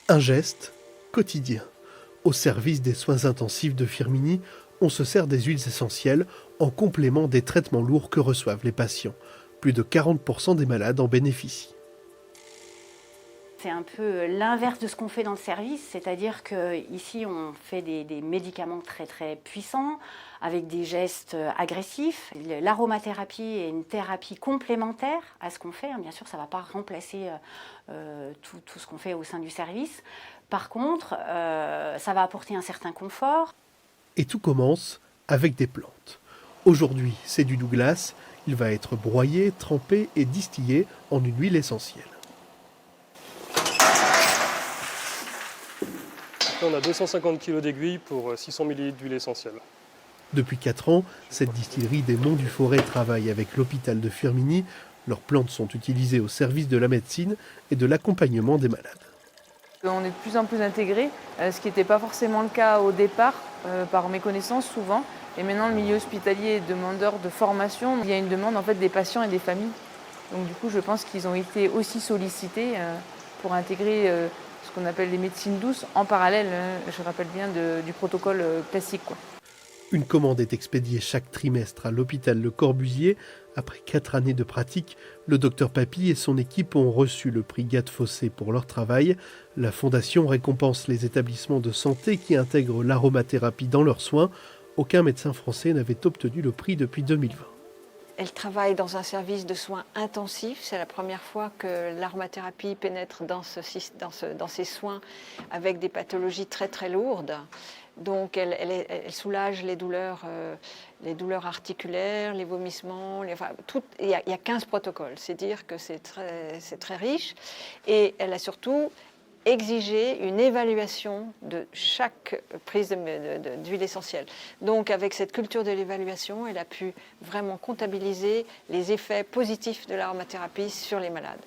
Un geste quotidien. Au service des soins intensifs de Firminy, on se sert des huiles essentielles en complément des traitements lourds que reçoivent les patients. Plus de 40% des malades en bénéficient. C'est un peu l'inverse de ce qu'on fait dans le service, c'est-à-dire qu'ici on fait des médicaments très très puissants, avec des gestes agressifs. L'aromathérapie est une thérapie complémentaire à ce qu'on fait. Bien sûr, ça ne va pas remplacer tout ce qu'on fait au sein du service. Par contre, ça va apporter un certain confort. Et tout commence avec des plantes. Aujourd'hui, c'est du Douglas. Il va être broyé, trempé et distillé en une huile essentielle. On a 250 kg d'aiguilles pour 600 ml d'huile essentielle. Depuis 4 ans, cette distillerie des Monts du Forêt travaille avec l'hôpital de Firminy. Leurs plantes sont utilisées au service de la médecine et de l'accompagnement des malades. On est de plus en plus intégrés, ce qui n'était pas forcément le cas au départ, par méconnaissance souvent. Et maintenant, le milieu hospitalier est demandeur de formation. Il y a une demande en fait des patients et des familles. Donc du coup, je pense qu'ils ont été aussi sollicités pour intégrer ce qu'on appelle les médecines douces en parallèle, je rappelle bien, du protocole classique, quoi. Une commande est expédiée chaque trimestre à l'hôpital Le Corbusier. Après 4 années de pratique, le docteur Papy et son équipe ont reçu le prix Gat-Fossé pour leur travail. La fondation récompense les établissements de santé qui intègrent l'aromathérapie dans leurs soins. Aucun médecin français n'avait obtenu le prix depuis 2020. Elle travaille dans un service de soins intensifs. C'est la première fois que l'aromathérapie pénètre dans ces soins avec des pathologies très très lourdes. Donc elle soulage les douleurs articulaires, les vomissements. Il y a 15 protocoles. C'est dire que c'est très riche. Et elle a surtout exigé une évaluation de chaque prise d'huile essentielle. Donc avec cette culture de l'évaluation, elle a pu vraiment comptabiliser les effets positifs de l'aromathérapie sur les malades.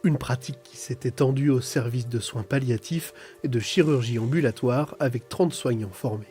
Une pratique qui s'est étendue au service de soins palliatifs et de chirurgie ambulatoire avec 30 soignants formés.